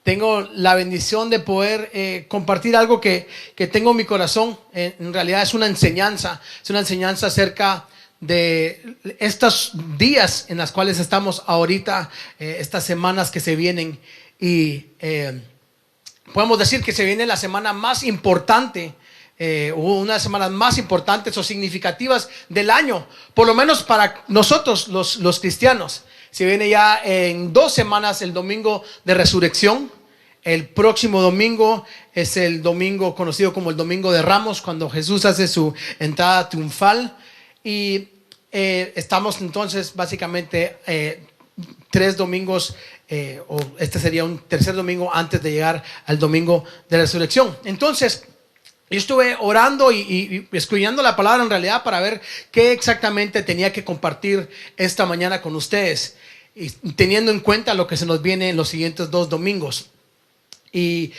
Tengo la bendición de poder compartir algo que tengo en mi corazón. En realidad es una enseñanza acerca de estos días en los cuales estamos ahorita, estas semanas que se vienen. Y podemos decir que se viene la semana más importante, una de las semanas más importantes o significativas del año, por lo menos para nosotros los cristianos. Se viene ya en 2 semanas el domingo de resurrección. El próximo domingo es el domingo conocido como el domingo de Ramos, cuando Jesús hace su entrada triunfal. Y estamos entonces básicamente 3 domingos, o este sería un tercer domingo antes de llegar al domingo de resurrección. Entonces yo estuve orando y escudriñando la palabra en realidad para ver qué exactamente tenía que compartir esta mañana con ustedes, y teniendo en cuenta lo que se nos viene en los siguientes 2 domingos. Y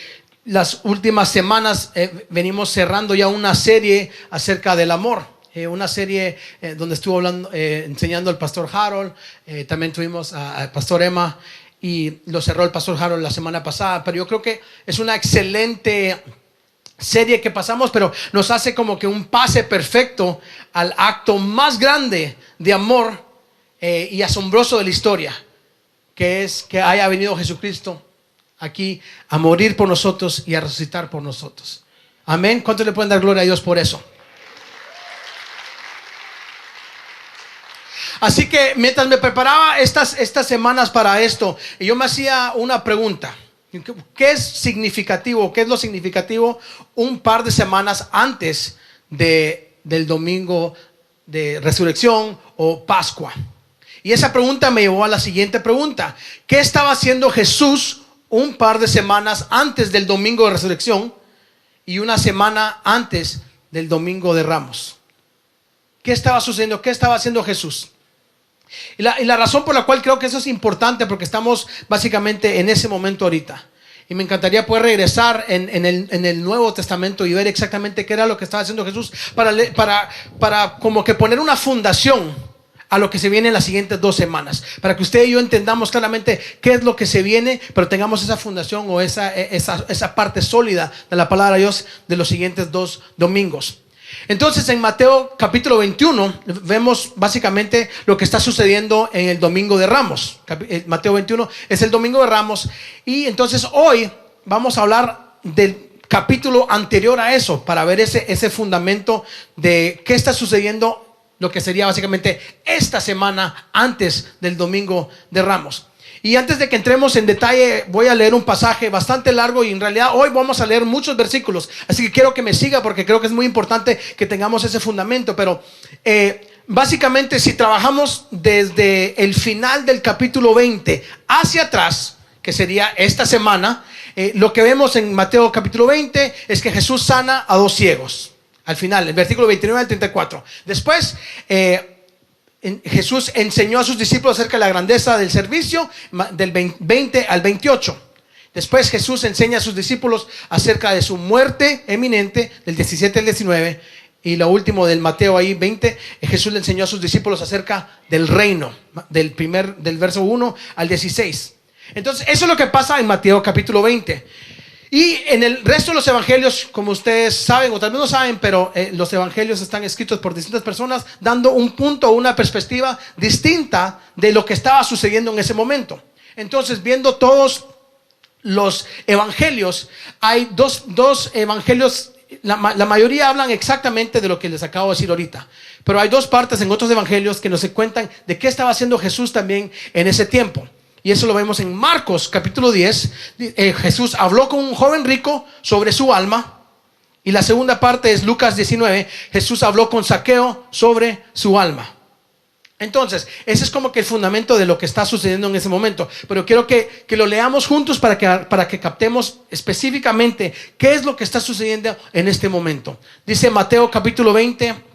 las últimas semanas venimos cerrando ya una serie acerca del amor, una serie donde estuvo hablando, enseñando el pastor Harold, también tuvimos al pastor Emma y lo cerró el pastor Harold la semana pasada. Pero yo creo que es una excelente serie que pasamos, pero nos hace como que un pase perfecto al acto más grande de amor y asombroso de la historia, que es que haya venido Jesucristo aquí a morir por nosotros y a resucitar por nosotros. Amén. ¿Cuántos le pueden dar gloria a Dios por eso? Así que mientras me preparaba estas semanas para esto, yo me hacía una pregunta. ¿Qué es significativo? ¿Qué es lo significativo un par de semanas antes del domingo de resurrección o Pascua? Y esa pregunta me llevó a la siguiente pregunta. ¿Qué estaba haciendo Jesús un par de semanas antes del domingo de resurrección y una semana antes del domingo de Ramos? ¿Qué estaba sucediendo? ¿Qué estaba haciendo Jesús? Y la razón por la cual creo que eso es importante, porque estamos básicamente en ese momento ahorita. Y me encantaría poder regresar en el Nuevo Testamento y ver exactamente qué era lo que estaba haciendo Jesús para como que poner una fundación a lo que se viene en las siguientes 2 semanas, para que usted y yo entendamos claramente qué es lo que se viene, pero tengamos esa fundación o esa parte sólida de la palabra de Dios de los siguientes 2 domingos. Entonces en Mateo capítulo 21 vemos básicamente lo que está sucediendo en el domingo de Ramos. Mateo 21 es el domingo de Ramos, y entonces hoy vamos a hablar del capítulo anterior a eso, para ver ese fundamento de qué está sucediendo, lo que sería básicamente esta semana antes del domingo de Ramos. Y antes de que entremos en detalle, voy a leer un pasaje bastante largo, y en realidad hoy vamos a leer muchos versículos, así que quiero que me siga, porque creo que es muy importante que tengamos ese fundamento. Pero básicamente, si trabajamos desde el final del capítulo 20 hacia atrás, que sería esta semana, lo que vemos en Mateo capítulo 20 es que Jesús sana a 2 ciegos. Al final, el versículo 29 al 34. Después Jesús enseñó a sus discípulos acerca de la grandeza del servicio, del 20 al 28. Después Jesús enseña a sus discípulos acerca de su muerte eminente, del 17 al 19. Y lo último del Mateo ahí 20, Jesús le enseñó a sus discípulos acerca del reino, del verso 1 al 16. Entonces eso es lo que pasa en Mateo capítulo 20. Y en el resto de los evangelios, como ustedes saben o tal vez no saben, pero los evangelios están escritos por distintas personas, dando un punto o una perspectiva distinta de lo que estaba sucediendo en ese momento. Entonces, viendo todos los evangelios, hay dos evangelios, la mayoría hablan exactamente de lo que les acabo de decir ahorita, pero hay 2 partes en otros evangelios que nos cuentan de qué estaba haciendo Jesús también en ese tiempo. Y eso lo vemos en Marcos capítulo 10. Jesús habló con un joven rico sobre su alma. Y la segunda parte es Lucas 19. Jesús habló con Zaqueo sobre su alma. Entonces, ese es como que el fundamento de lo que está sucediendo en ese momento. Pero quiero que lo leamos juntos para que captemos específicamente qué es lo que está sucediendo en este momento. Dice Mateo capítulo 20.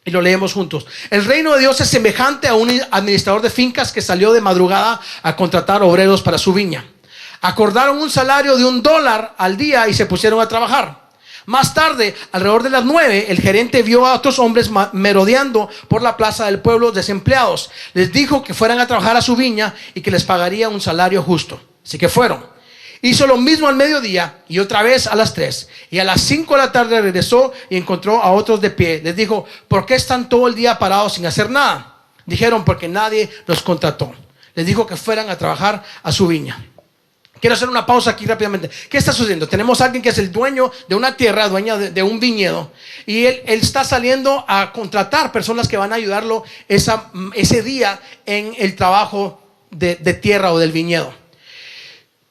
Y lo leemos juntos. El reino de Dios es semejante a un administrador de fincas que salió de madrugada a contratar obreros para su viña. Acordaron un salario de $1 al día y se pusieron a trabajar. Más tarde, alrededor de las 9, el gerente vio a otros hombres merodeando por la plaza del pueblo desempleados. Les dijo que fueran a trabajar a su viña y que les pagaría un salario justo. Así que fueron. Hizo lo mismo al mediodía y otra vez a las 3. Y a las 5 de la tarde regresó y encontró a otros de pie. Les dijo: ¿por qué están todo el día parados sin hacer nada? Dijeron: porque nadie los contrató. Les dijo que fueran a trabajar a su viña. Quiero hacer una pausa aquí rápidamente. ¿Qué está sucediendo? Tenemos a alguien que es el dueño de una tierra, dueño de un viñedo. Y él está saliendo a contratar personas que van a ayudarlo ese día en el trabajo de tierra o del viñedo.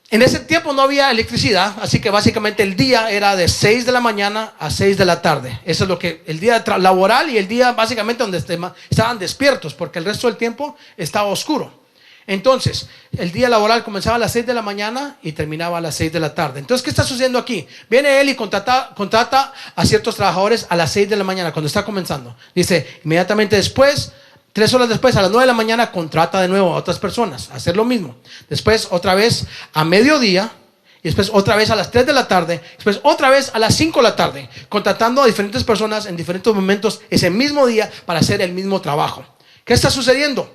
En ese tiempo no había electricidad, así que básicamente el día era de 6 de la mañana a 6 de la tarde. Eso es lo que el día laboral y el día básicamente donde estaban despiertos, porque el resto del tiempo estaba oscuro. Entonces, el día laboral comenzaba a las 6 de la mañana y terminaba a las 6 de la tarde. Entonces, ¿qué está sucediendo aquí? Viene él y contrata a ciertos trabajadores a las 6 de la mañana cuando está comenzando. Dice, inmediatamente después, 3 horas después, a las 9 de la mañana, contrata de nuevo a otras personas a hacer lo mismo. Después, otra vez a mediodía. Y después otra vez a las 3 de la tarde. Después otra vez a las 5 de la tarde. Contratando a diferentes personas en diferentes momentos ese mismo día para hacer el mismo trabajo. ¿Qué está sucediendo?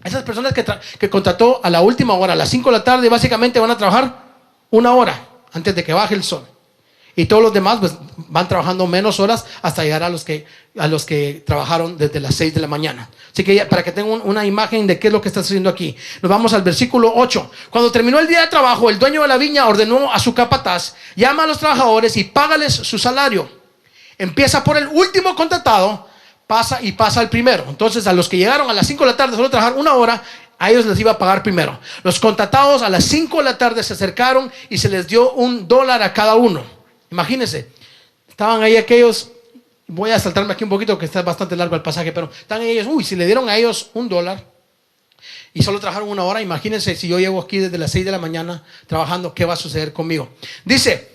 Esas personas que contrató a la última hora, a las 5 de la tarde, básicamente van a trabajar 1 hora antes de que baje el sol. Y todos los demás pues, van trabajando menos horas hasta llegar a los que trabajaron desde las 6 de la mañana. Así que para que tengan una imagen de qué es lo que está sucediendo aquí. Nos vamos al versículo 8. Cuando terminó el día de trabajo, el dueño de la viña ordenó a su capataz: llama a los trabajadores y págales su salario. Empieza por el último contratado, pasa al primero. Entonces a los que llegaron a las 5 de la tarde solo trabajar 1 hora, a ellos les iba a pagar primero. Los contratados a las 5 de la tarde se acercaron y se les dio $1 a cada uno. Imagínense, estaban ahí aquellos, voy a saltarme aquí un poquito que está bastante largo el pasaje, pero están ellos, si le dieron a ellos $1 y solo trabajaron 1 hora, imagínense si yo llego aquí desde las 6 de la mañana trabajando, ¿qué va a suceder conmigo? Dice,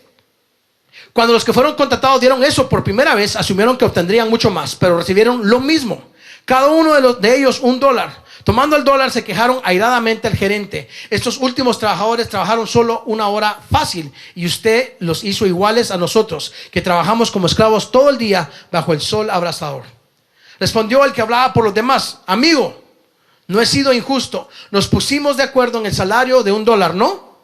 cuando los que fueron contratados dieron eso por primera vez, asumieron que obtendrían mucho más, pero recibieron lo mismo, cada uno de ellos $1. Tomando el dólar, se quejaron airadamente al gerente: estos últimos trabajadores trabajaron solo 1 hora fácil y usted los hizo iguales a nosotros, que trabajamos como esclavos todo el día bajo el sol abrasador. Respondió el que hablaba por los demás: amigo, no he sido injusto, nos pusimos de acuerdo en el salario de $1, ¿no?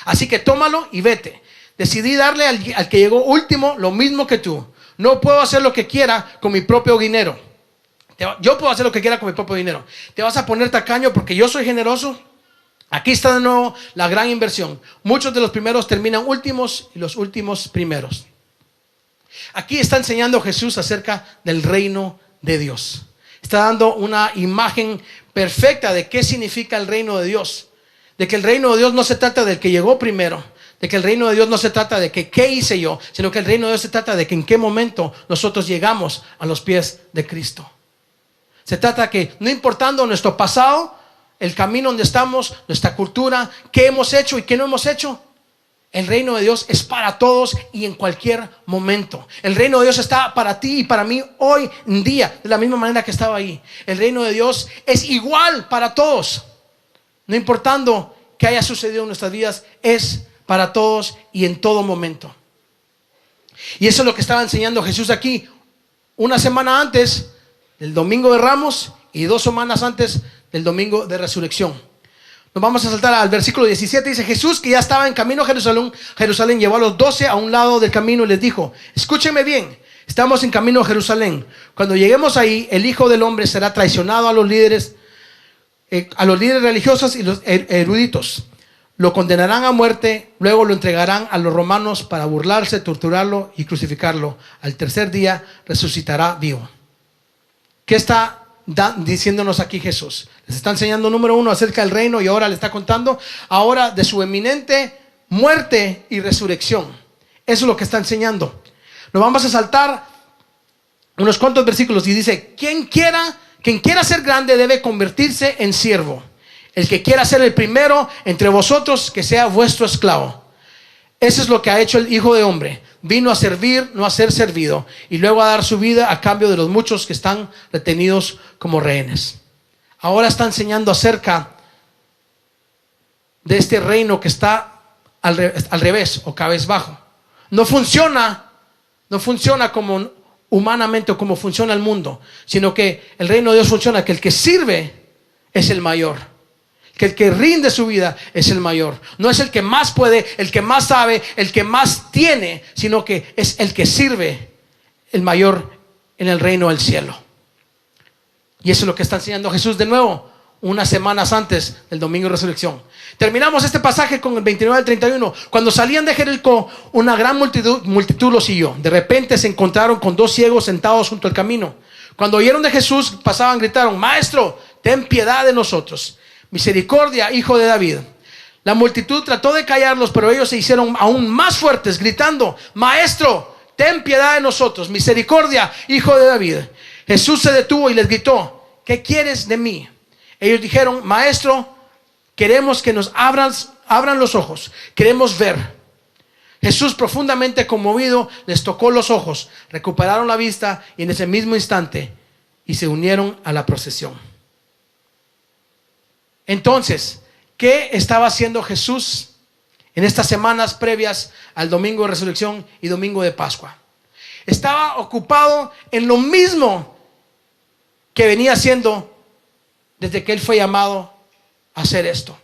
Así que tómalo y vete. Decidí darle al que llegó último lo mismo que tú. No puedo hacer lo que quiera con mi propio dinero. Yo puedo hacer lo que quiera con mi propio dinero. ¿Te vas a poner tacaño porque yo soy generoso? Aquí está de nuevo la gran inversión. Muchos de los primeros terminan últimos y los últimos primeros. Aquí está enseñando Jesús acerca del reino de Dios. Está dando una imagen perfecta de qué significa el reino de Dios. De que el reino de Dios no se trata del que llegó primero. De que el reino de Dios no se trata de que qué hice yo, sino que el reino de Dios se trata de que en qué momento nosotros llegamos a los pies de Cristo. Se trata que no importando nuestro pasado, el camino donde estamos, nuestra cultura, qué hemos hecho y qué no hemos hecho, el reino de Dios es para todos y en cualquier momento. El reino de Dios está para ti y para mí hoy en día, de la misma manera que estaba ahí. El reino de Dios es igual para todos. No importando qué haya sucedido en nuestras vidas, es para todos y en todo momento. Y eso es lo que estaba enseñando Jesús aquí. Una semana antes del domingo de Ramos y 2 semanas antes del domingo de resurrección. Nos vamos a saltar al versículo 17. Dice: Jesús, que ya estaba en camino a Jerusalén, llevó a los 12 a un lado del camino y les dijo: escúchenme bien, estamos en camino a Jerusalén. Cuando lleguemos ahí, el Hijo del Hombre será traicionado a los líderes religiosos y los eruditos. Lo condenarán a muerte, luego lo entregarán a los romanos para burlarse, torturarlo y crucificarlo. Al tercer día resucitará vivo. ¿Qué está diciéndonos aquí Jesús? Les está enseñando, número 1, acerca del reino, y ahora le está contando ahora de su eminente muerte y resurrección. Eso es lo que está enseñando. Nos vamos a saltar unos cuantos versículos y dice: quien quiera ser grande debe convertirse en siervo. El que quiera ser el primero entre vosotros, que sea vuestro esclavo. Eso es lo que ha hecho el Hijo de Hombre. Vino a servir, no a ser servido, y luego a dar su vida a cambio de los muchos que están retenidos como rehenes. Ahora está enseñando acerca de este reino que está al revés o cabezbajo. No funciona como humanamente o como funciona el mundo, sino que el reino de Dios funciona que el que sirve es el mayor. que el que rinde su vida es el mayor. No es el que más puede, el que más sabe, el que más tiene, sino que es el que sirve, el mayor en el reino del cielo. Y eso es lo que está enseñando Jesús de nuevo, unas semanas antes del domingo de resurrección. Terminamos este pasaje con el 29 al 31. Cuando salían de Jericó, una gran multitud los siguió. De repente se encontraron con 2 ciegos sentados junto al camino. Cuando oyeron de Jesús, pasaban, gritaron: Maestro, ten piedad de nosotros. Misericordia, hijo de David. La multitud trató de callarlos, pero ellos se hicieron aún más fuertes, gritando: Maestro, ten piedad de nosotros. Misericordia, hijo de David. Jesús se detuvo y les gritó: ¿qué quieres de mí? Ellos dijeron: Maestro, queremos que nos abran los ojos, queremos ver. Jesús, profundamente conmovido, les tocó los ojos, recuperaron la vista y en ese mismo instante y se unieron a la procesión. Entonces, ¿qué estaba haciendo Jesús en estas semanas previas al domingo de resurrección y domingo de Pascua? Estaba ocupado en lo mismo que venía haciendo desde que él fue llamado a hacer esto.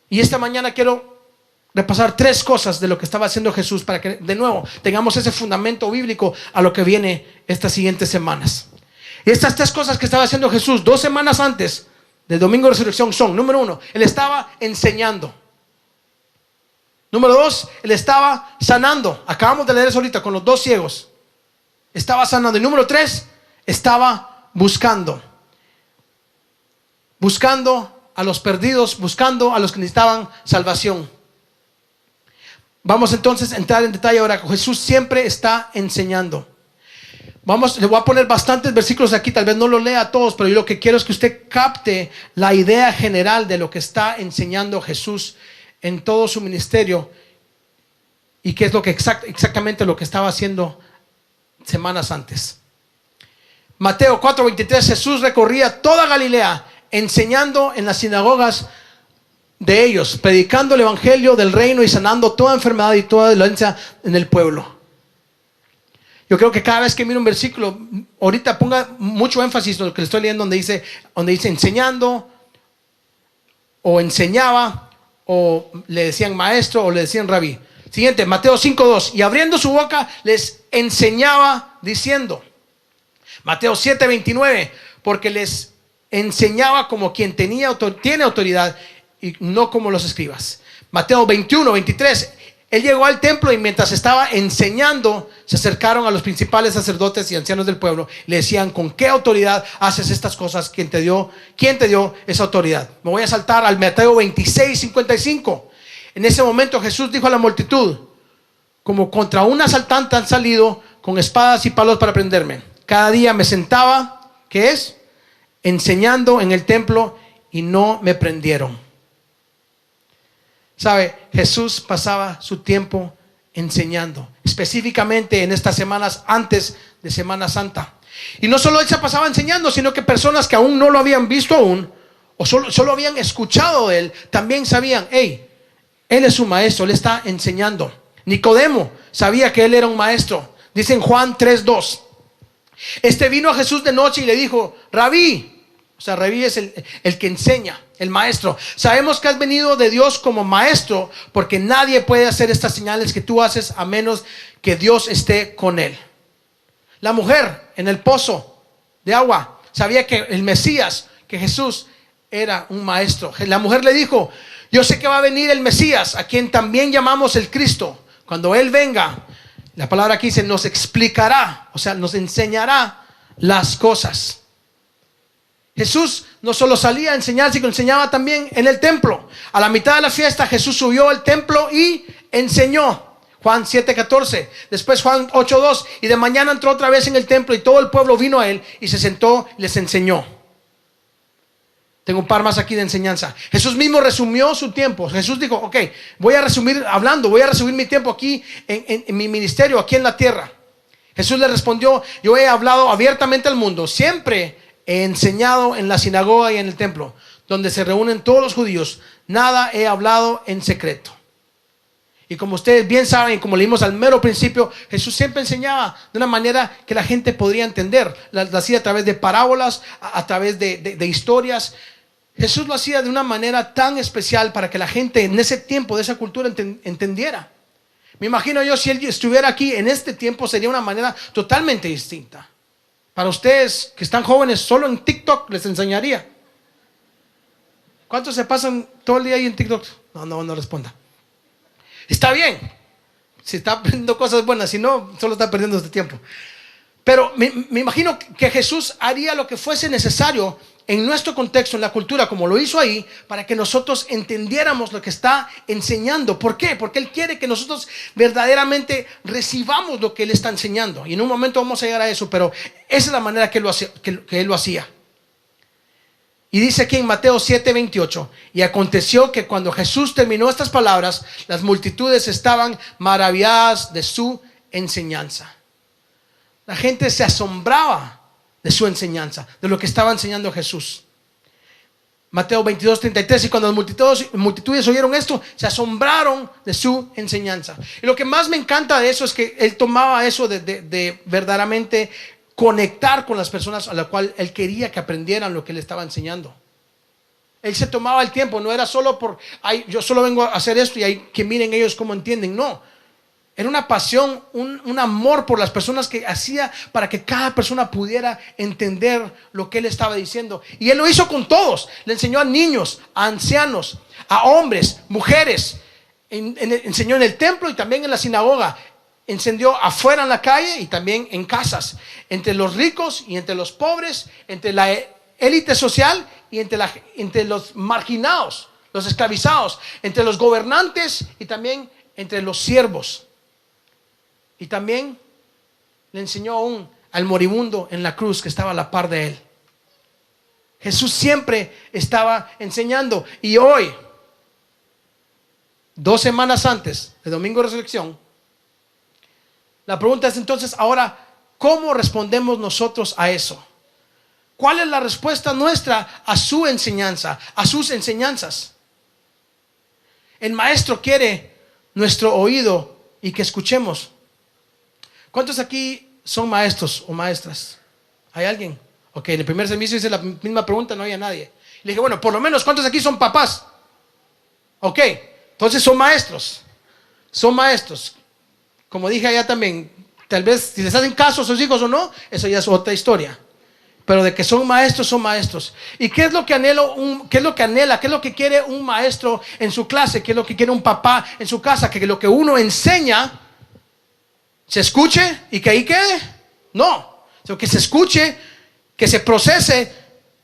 Y esta mañana quiero repasar 3 cosas de lo que estaba haciendo Jesús para que de nuevo tengamos ese fundamento bíblico a lo que viene estas siguientes semanas. Y estas 3 cosas que estaba haciendo Jesús 2 semanas antes del domingo de resurrección son: número 1, él estaba enseñando. Número 2, él estaba sanando. Acabamos de leer eso ahorita con los 2 ciegos. Estaba sanando. Y número 3, estaba buscando a los perdidos, buscando a los que necesitaban salvación. Vamos entonces a entrar en detalle ahora. Jesús siempre está enseñando. Le voy a poner bastantes versículos aquí, tal vez no los lea a todos, pero yo lo que quiero es que usted capte la idea general de lo que está enseñando Jesús en todo su ministerio y qué es lo que exactamente lo que estaba haciendo semanas antes. Mateo 4:23, Jesús recorría toda Galilea, enseñando en las sinagogas de ellos, predicando el evangelio del reino y sanando toda enfermedad y toda dolencia en el pueblo. Yo creo que cada vez que miro un versículo, ahorita ponga mucho énfasis en lo que le estoy leyendo, donde dice enseñando, o enseñaba, o le decían maestro, o le decían rabí. Siguiente, Mateo 5:2, y abriendo su boca les enseñaba diciendo. Mateo 7:29, porque les enseñaba como quien tiene autoridad y no como los escribas. Mateo 21:23, él llegó al templo y mientras estaba enseñando, se acercaron a los principales sacerdotes y ancianos del pueblo. Le decían: ¿con qué autoridad haces estas cosas? ¿Quién te dio esa autoridad? Me voy a saltar al Mateo 26:55. En ese momento Jesús dijo a la multitud: como contra un asaltante han salido con espadas y palos para prenderme. Cada día me sentaba, ¿qué es? Enseñando en el templo y no me prendieron. ¿Sabe? Jesús pasaba su tiempo enseñando, específicamente en estas semanas antes de Semana Santa. Y no solo él se pasaba enseñando, sino que personas que aún no lo habían visto aún, o solo habían escuchado de él, también sabían: hey, él es un maestro, él está enseñando. Nicodemo sabía que él era un maestro. Dice en Juan 3:2, este vino a Jesús de noche y le dijo: Rabí. O sea, Rabí es el que enseña, el maestro. Sabemos que has venido de Dios como maestro, porque nadie puede hacer estas señales que tú haces a menos que Dios esté con él. La mujer en el pozo de agua sabía que el Mesías, que Jesús, era un maestro. La mujer le dijo: yo sé que va a venir el Mesías, a quien también llamamos el Cristo. Cuando él venga, la palabra aquí dice, nos explicará, o sea, nos enseñará las cosas. Jesús no solo salía a enseñar, sino que enseñaba también en el templo. A la mitad de la fiesta Jesús subió al templo y enseñó. Juan 7:14. Después Juan 8:2. Y de mañana entró otra vez en el templo y todo el pueblo vino a él y se sentó y les enseñó. Tengo un par más aquí de enseñanza. Jesús mismo resumió su tiempo. Jesús dijo: ok, voy a resumir mi tiempo aquí en mi ministerio, aquí en la tierra. Jesús le respondió: yo he hablado abiertamente al mundo. Siempre he enseñado en la sinagoga y en el templo, donde se reúnen todos los judíos. Nada he hablado en secreto. Y como ustedes bien saben, y como leímos al mero principio, Jesús siempre enseñaba de una manera que la gente podría entender. La hacía a través de parábolas, a través de historias. Jesús lo hacía de una manera tan especial para que la gente en ese tiempo, de esa cultura, entendiera. Me imagino yo, si él estuviera aquí en este tiempo, sería una manera totalmente distinta. Para ustedes que están jóvenes, solo en TikTok les enseñaría. ¿Cuántos se pasan todo el día ahí en TikTok? No responda. Está bien, si está aprendiendo cosas buenas, si no, solo está perdiendo este tiempo. Pero me imagino que Jesús haría lo que fuese necesario en nuestro contexto, en la cultura, como lo hizo ahí, para que nosotros entendiéramos lo que está enseñando. ¿Por qué? Porque Él quiere que nosotros verdaderamente recibamos lo que Él está enseñando. Y en un momento vamos a llegar a eso, pero esa es la manera que Él lo hacía. Y dice aquí en Mateo 7:28, y aconteció que cuando Jesús terminó estas palabras, las multitudes estaban maravilladas de su enseñanza. La gente se asombraba de su enseñanza, de lo que estaba enseñando Jesús. Mateo 22:33, y cuando las multitudes oyeron esto, se asombraron de su enseñanza. Y lo que más me encanta de eso es que Él tomaba eso de verdaderamente conectar con las personas a la cual Él quería que aprendieran lo que Él estaba enseñando. Él se tomaba el tiempo, no era solo yo solo vengo a hacer esto y hay que miren ellos cómo entienden, no. Era una pasión, un amor por las personas que hacía para que cada persona pudiera entender lo que Él estaba diciendo. Y Él lo hizo con todos. Le enseñó a niños, a ancianos, a hombres, mujeres. Enseñó en el templo y también en la sinagoga. Encendió afuera en la calle y también en casas. Entre los ricos y entre los pobres. Entre la élite social y entre los marginados, los esclavizados. Entre los gobernantes y también entre los siervos. Y también le enseñó aún al moribundo en la cruz que estaba a la par de Él. Jesús siempre estaba enseñando. Y hoy, 2 semanas antes de Domingo de Resurrección, la pregunta es entonces ahora, ¿cómo respondemos nosotros a eso? ¿Cuál es la respuesta nuestra a su enseñanza, a sus enseñanzas? El maestro quiere nuestro oído y que escuchemos. ¿Cuántos aquí son maestros o maestras? ¿Hay alguien? Ok, en el primer servicio hice la misma pregunta, no había nadie. Le dije, bueno, por lo menos, ¿cuántos aquí son papás? Ok, entonces son maestros. Son maestros. Como dije allá también, tal vez si les hacen caso a sus hijos o no, eso ya es otra historia. Pero de que son maestros, son maestros. ¿Y qué es lo que qué es lo que anhela? ¿Qué es lo que quiere un maestro en su clase? ¿Qué es lo que quiere un papá en su casa? Que lo que uno enseña se escuche y que ahí quede. No, sino que se escuche, que se procese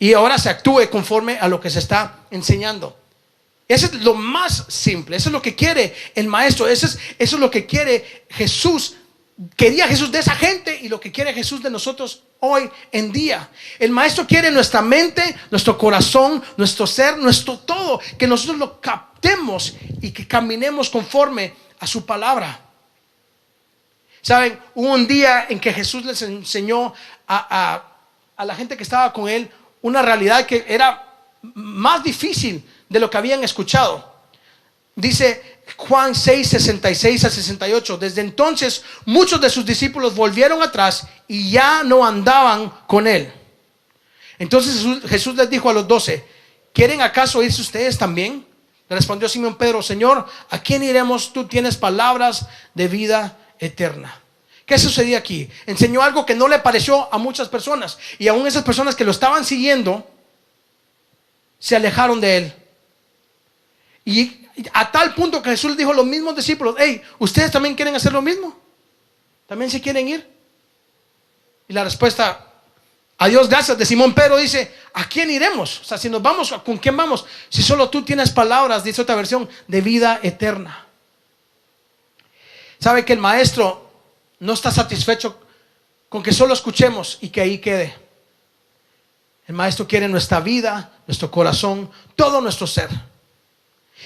y ahora se actúe conforme a lo que se está enseñando. Eso es lo más simple. Eso es lo que quiere el maestro. Eso es lo que quiere Jesús. Quería Jesús de esa gente y lo que quiere Jesús de nosotros hoy en día. El maestro quiere nuestra mente, nuestro corazón, nuestro ser, nuestro todo. Que nosotros lo captemos y que caminemos conforme a su palabra. Saben, hubo un día en que Jesús les enseñó a la gente que estaba con Él una realidad que era más difícil de lo que habían escuchado. Dice Juan 6:66-68. Desde entonces muchos de sus discípulos volvieron atrás y ya no andaban con Él. Entonces Jesús les dijo a los 12: ¿quieren acaso irse ustedes también? Le respondió Simón Pedro: Señor, ¿a quién iremos? Tú tienes palabras de vida eterna. ¿Qué sucedía aquí? Enseñó algo que no le pareció a muchas personas, y aún esas personas que lo estaban siguiendo se alejaron de Él. Y a tal punto que Jesús les dijo a los mismos discípulos: hey, ¿ustedes también quieren hacer lo mismo? ¿También se quieren ir? Y la respuesta, a Dios gracias, de Simón Pedro dice: ¿a quién iremos? O sea, si nos vamos, ¿con quién vamos? Si solo tú tienes palabras, dice otra versión, de vida eterna. ¿Sabe que el maestro no está satisfecho con que solo escuchemos y que ahí quede? El maestro quiere nuestra vida, nuestro corazón, todo nuestro ser.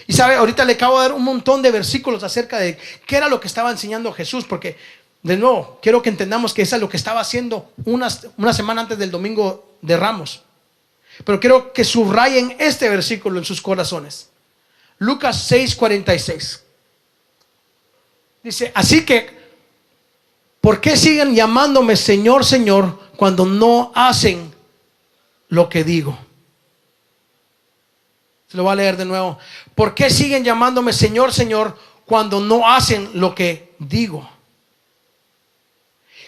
Y sabe, ahorita le acabo de dar un montón de versículos acerca de qué era lo que estaba enseñando Jesús, porque de nuevo quiero que entendamos que eso es lo que estaba haciendo una semana antes del Domingo de Ramos. Pero quiero que subrayen este versículo en sus corazones. Lucas 6:46. Dice: así que, ¿por qué siguen llamándome Señor, Señor, cuando no hacen lo que digo? Se lo voy a leer de nuevo. ¿Por qué siguen llamándome Señor, Señor, cuando no hacen lo que digo?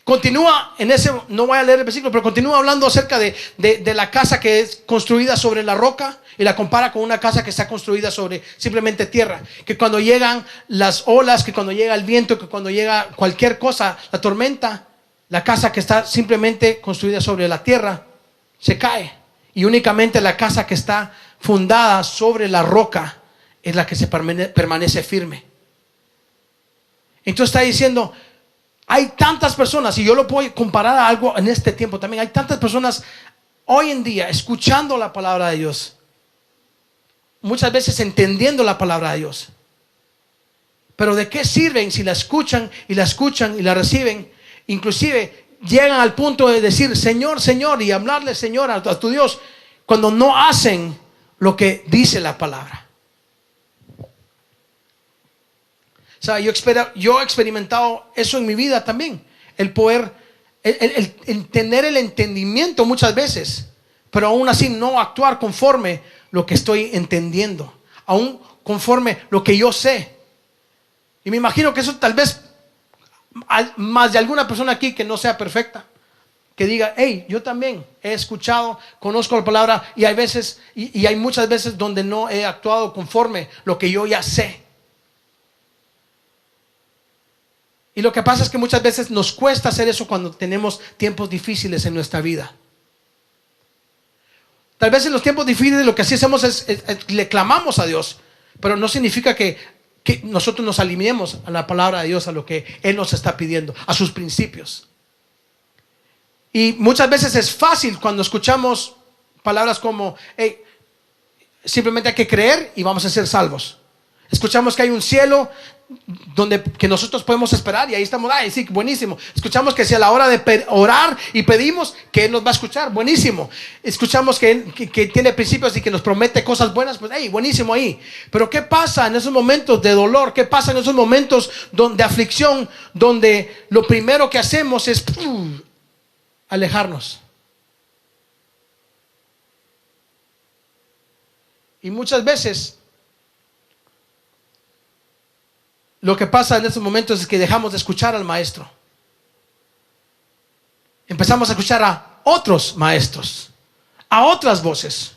Continúa en ese, no voy a leer el versículo, pero continúa hablando acerca de la casa que es construida sobre la roca, y la compara con una casa que está construida sobre simplemente tierra. Que cuando llegan las olas, que cuando llega el viento, que cuando llega cualquier cosa, la tormenta, la casa que está simplemente construida sobre la tierra se cae, y únicamente la casa que está fundada sobre la roca es la que se permanece firme. Entonces está diciendo, hay tantas personas, y yo lo puedo comparar a algo en este tiempo también, hay tantas personas hoy en día escuchando la palabra de Dios, muchas veces entendiendo la palabra de Dios, pero ¿de qué sirven si la escuchan y la escuchan y la reciben? Inclusive llegan al punto de decir Señor, Señor, y hablarle Señor a tu Dios, cuando no hacen lo que dice la palabra. O sea, yo he experimentado eso en mi vida también. El poder, el tener el entendimiento muchas veces, pero aún así no actuar conforme lo que estoy entendiendo, aún conforme lo que yo sé. Y me imagino que eso tal vez más de alguna persona aquí que no sea perfecta, que diga, hey, yo también he escuchado, conozco la palabra, y hay veces, y hay muchas veces donde no he actuado conforme lo que yo ya sé. Y lo que pasa es que muchas veces nos cuesta hacer eso cuando tenemos tiempos difíciles en nuestra vida. Tal vez en los tiempos difíciles lo que así hacemos es le clamamos a Dios, pero no significa que nosotros nos alineemos a la palabra de Dios, a lo que Él nos está pidiendo, a sus principios. Y muchas veces es fácil cuando escuchamos palabras como, hey, simplemente hay que creer y vamos a ser salvos. Escuchamos que hay un cielo que nosotros podemos esperar, y ahí estamos, ay, sí, buenísimo. Escuchamos que si a la hora de orar y pedimos, que Él nos va a escuchar, buenísimo. Escuchamos que tiene principios y que nos promete cosas buenas, pues, hey, buenísimo ahí. Pero ¿qué pasa en esos momentos de dolor? ¿Qué pasa en esos momentos de aflicción, donde lo primero que hacemos es alejarnos? Y muchas veces lo que pasa en estos momentos es que dejamos de escuchar al maestro. Empezamos a escuchar a otros maestros, a otras voces.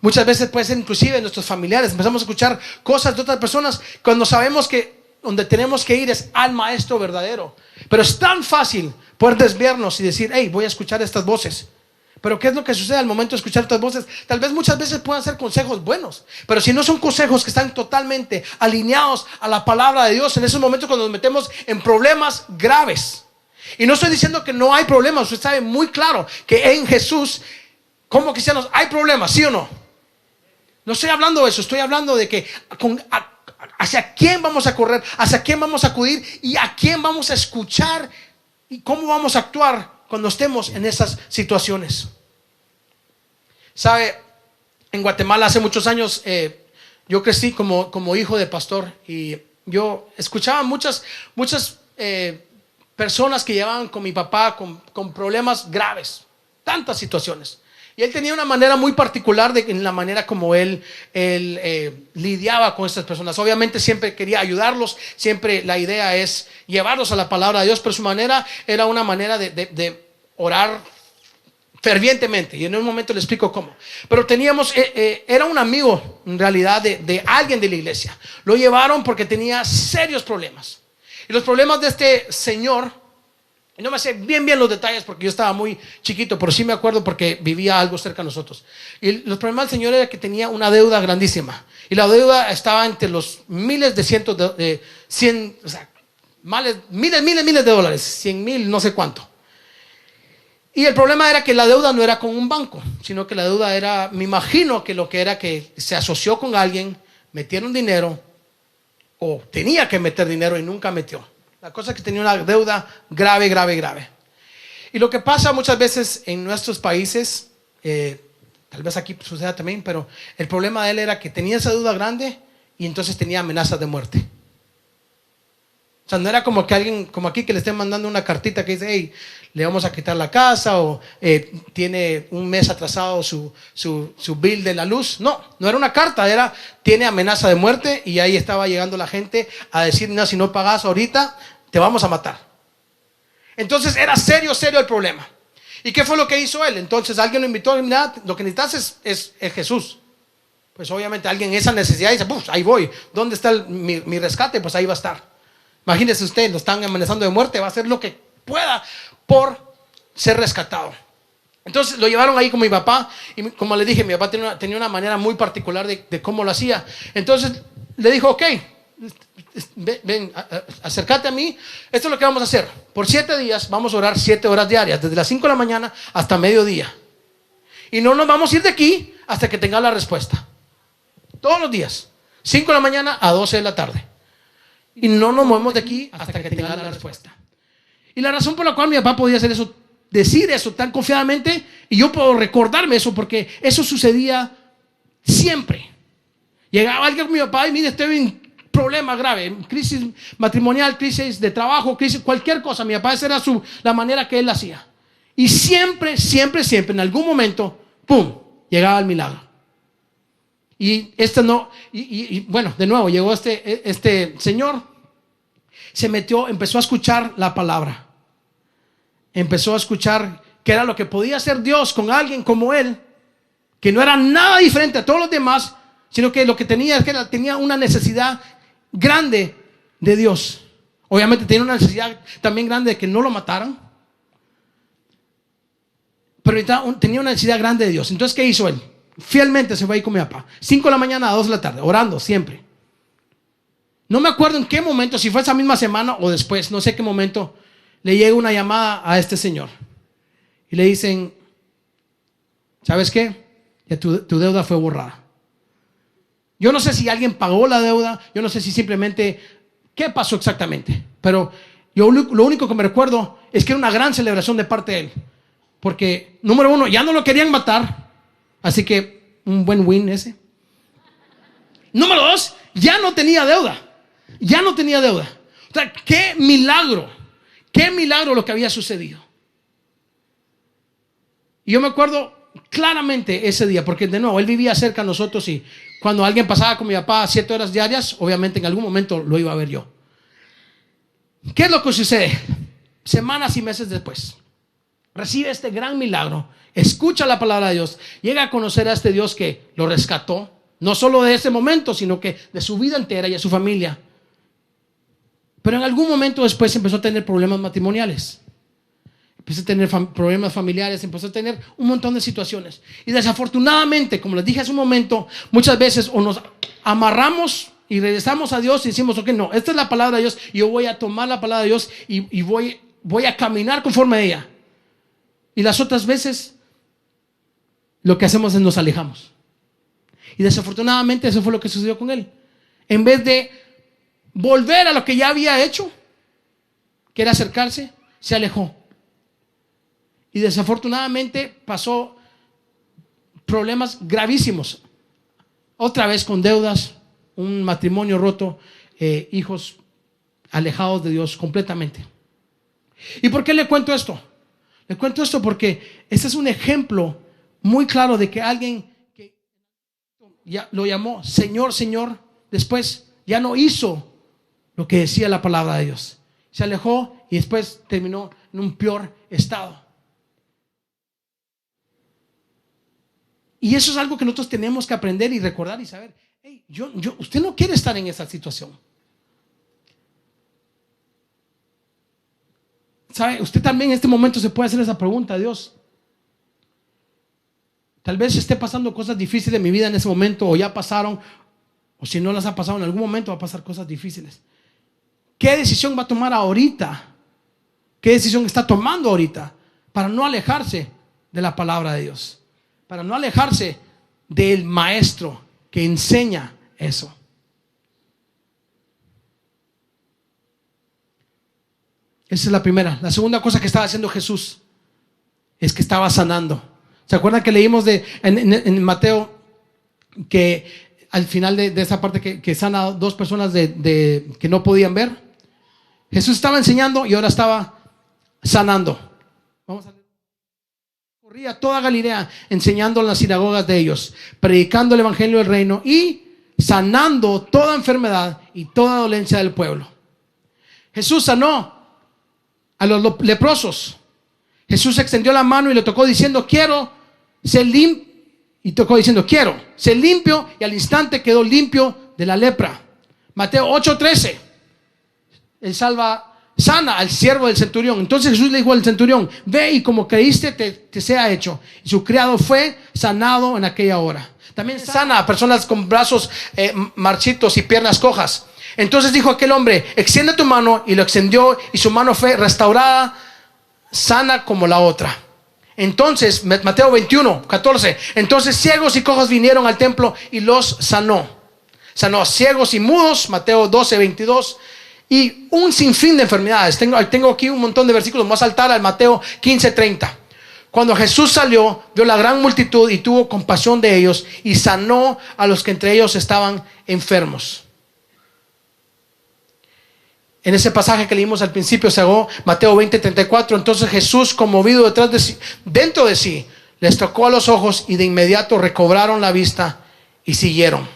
Muchas veces puede ser inclusive nuestros familiares. Empezamos a escuchar cosas de otras personas cuando sabemos que donde tenemos que ir es al maestro verdadero. Pero es tan fácil poder desviarnos y decir, hey, voy a escuchar estas voces. Pero ¿qué es lo que sucede al momento de escuchar estas voces? Tal vez muchas veces puedan ser consejos buenos, pero si no son consejos que están totalmente alineados a la palabra de Dios, en esos momentos cuando nos metemos en problemas graves. Y no estoy diciendo que no hay problemas. Usted sabe muy claro que en Jesús, como cristianos, hay problemas, ¿sí o no? No estoy hablando de eso. Estoy hablando de que hacia quién vamos a correr, hacia quién vamos a acudir, y a quién vamos a escuchar, y cómo vamos a actuar cuando estemos en esas situaciones. Sabe, en Guatemala hace muchos años yo crecí como hijo de pastor, y yo escuchaba muchas personas que llevaban con mi papá con problemas graves, tantas situaciones. Y él tenía una manera muy particular en la manera como él lidiaba con estas personas. Obviamente siempre quería ayudarlos, siempre la idea es llevarlos a la palabra de Dios, pero su manera era una manera de orar fervientemente, y en un momento le explico cómo. Pero era un amigo en realidad de alguien de la iglesia. Lo llevaron porque tenía serios problemas, y los problemas de este señor, y no me sé bien los detalles porque yo estaba muy chiquito, pero sí me acuerdo porque vivía algo cerca de nosotros. Y los problemas del señor era que tenía una deuda grandísima, y la deuda estaba entre los miles de cientos de 100, o sea, miles de dólares, 100,000, no sé cuánto. Y el problema era que la deuda no era con un banco, sino que la deuda era, me imagino que lo que era que se asoció con alguien, metieron dinero, o tenía que meter dinero y nunca metió. La cosa es que tenía una deuda grave. Y lo que pasa muchas veces en nuestros países, tal vez aquí suceda también, pero el problema de él era que tenía esa deuda grande, y entonces tenía amenazas de muerte. O sea, no era como que alguien, como aquí, que le estén mandando una cartita que dice, hey, le vamos a quitar la casa, o tiene un mes atrasado su bill de la luz. No, no era una carta, tiene amenaza de muerte, y ahí estaba llegando la gente a decir, no, si no pagas ahorita, te vamos a matar. Entonces era serio el problema. ¿Y qué fue lo que hizo él? Entonces alguien lo invitó, y mira, lo que necesitas es Jesús. Pues obviamente alguien en esa necesidad dice, pues ahí voy, ¿dónde está mi rescate? Pues ahí va a estar. Imagínese usted, lo están amenazando de muerte, va a hacer lo que pueda por ser rescatado. Entonces lo llevaron ahí con mi papá, y como le dije, mi papá tenía una manera muy particular de cómo lo hacía. Entonces le dijo, ok, ven, acércate a mí, esto es lo que vamos a hacer. Por 7 días vamos a orar 7 horas diarias, desde las 5 de la mañana hasta mediodía. Y no nos vamos a ir de aquí hasta que tenga la respuesta. Todos los días, 5 de la mañana a 12 de la tarde. Y no nos movemos de aquí hasta que tenga la respuesta. Y la razón por la cual mi papá podía hacer eso, decir eso tan confiadamente, y yo puedo recordarme eso, porque eso sucedía siempre. Llegaba alguien con mi papá y mire, estoy en problema grave, crisis matrimonial, crisis de trabajo, crisis, cualquier cosa. Mi papá, esa era la manera que él hacía. Y siempre, en algún momento, ¡pum!, llegaba el milagro. Y bueno, de nuevo llegó este señor, se metió, empezó a escuchar la palabra, empezó a escuchar qué era lo que podía hacer Dios con alguien como él, que no era nada diferente a todos los demás, sino que lo que tenía es que tenía una necesidad grande de Dios. Obviamente tenía una necesidad también grande de que no lo mataran, pero tenía una necesidad grande de Dios. Entonces, ¿qué hizo él? Fielmente se fue ahí con mi papá, 5 de la mañana a 2 de la tarde, orando siempre. No me acuerdo en qué momento, si fue esa misma semana o después, no sé qué momento, le llega una llamada a este señor y le dicen, ¿sabes qué? Ya tu deuda fue borrada. Yo no sé si alguien pagó la deuda, yo no sé si simplemente, ¿qué pasó exactamente? Pero yo lo único que me recuerdo es que era una gran celebración de parte de él, porque número 1, ya no lo querían matar. Así que un buen win ese. Número 2, ya no tenía deuda. Ya no tenía deuda. O sea, qué milagro lo que había sucedido. Y yo me acuerdo claramente ese día, porque de nuevo, él vivía cerca de nosotros, y cuando alguien pasaba con mi papá 7 horas diarias, obviamente en algún momento lo iba a ver yo. ¿Qué es lo que sucede? Semanas y meses después, recibe este gran milagro, escucha la palabra de Dios, llega a conocer a este Dios que lo rescató, no solo de ese momento, sino que de su vida entera y a su familia. Pero en algún momento después empezó a tener problemas matrimoniales, empezó a tener problemas familiares, empezó a tener un montón de situaciones. Y desafortunadamente, como les dije hace un momento, muchas veces o nos amarramos y regresamos a Dios y decimos, ok, no, esta es la palabra de Dios, y yo voy a tomar la palabra de Dios y voy a caminar conforme a ella. Y las otras veces lo que hacemos es nos alejamos. Y desafortunadamente eso fue lo que sucedió con él. En vez de volver a lo que ya había hecho, que era acercarse, se alejó. Y desafortunadamente pasó problemas gravísimos. Otra vez con deudas, un matrimonio roto, hijos alejados de Dios completamente. ¿Y por qué le cuento esto? Le cuento esto porque este es un ejemplo muy claro de que alguien que ya lo llamó Señor, Señor, después ya no hizo lo que decía la palabra de Dios. Se alejó y después terminó en un peor estado. Y eso es algo que nosotros tenemos que aprender y recordar y saber. Hey, usted no quiere estar en esa situación. ¿Sabe? Usted también en este momento se puede hacer esa pregunta a Dios. Tal vez esté pasando cosas difíciles en mi vida en ese momento, o ya pasaron, o si no las ha pasado en algún momento, va a pasar cosas difíciles. ¿Qué decisión va a tomar ahorita? ¿Qué decisión está tomando ahorita para no alejarse de la palabra de Dios? Para no alejarse del maestro que enseña eso. Esa es la primera. La segunda cosa que estaba haciendo Jesús es que estaba sanando. ¿Se acuerdan que leímos en Mateo que al final de esa parte que sana a 2 personas que no podían ver? Jesús estaba enseñando y ahora estaba sanando. Vamos a leer. Corría toda Galilea enseñando en las sinagogas de ellos, predicando el evangelio del reino y sanando toda enfermedad y toda dolencia del pueblo. Jesús sanó a los leprosos. Jesús extendió la mano y le tocó diciendo, quiero ser limpio. Y tocó diciendo, quiero ser limpio. Y al instante quedó limpio de la lepra. Mateo 8:13. Él sana al siervo del centurión. Entonces Jesús le dijo al centurión, ve y como creíste te sea hecho. Y su criado fue sanado en aquella hora. También sana a personas con brazos marchitos y piernas cojas. Entonces dijo aquel hombre, extiende tu mano, y lo extendió y su mano fue restaurada, sana como la otra. Entonces, Mateo 21:14. Entonces ciegos y cojos vinieron al templo y los sanó. Sanó a ciegos y mudos, Mateo 12:22. Y un sinfín de enfermedades. Tengo aquí un montón de versículos. Vamos a saltar al Mateo 15:30. Cuando Jesús salió, vio la gran multitud y tuvo compasión de ellos y sanó a los que entre ellos estaban enfermos. En ese pasaje que leímos al principio, Mateo 20:34. Entonces Jesús, conmovido dentro de sí, les tocó a los ojos y de inmediato recobraron la vista y siguieron.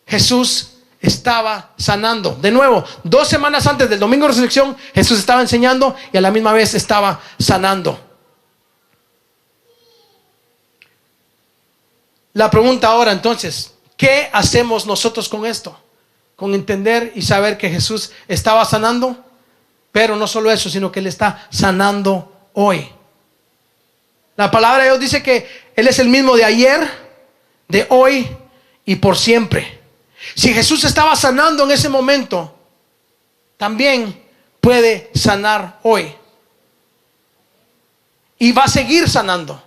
Jesús estaba sanando. De nuevo, 2 semanas antes del domingo de resurrección, Jesús estaba enseñando y a la misma vez estaba sanando. La pregunta ahora entonces, ¿qué hacemos nosotros con esto? Con entender y saber que Jesús estaba sanando, pero no solo eso, sino que Él está sanando hoy. La palabra de Dios dice que Él es el mismo de ayer, de hoy y por siempre. Si Jesús estaba sanando en ese momento, también puede sanar hoy. Y va a seguir sanando.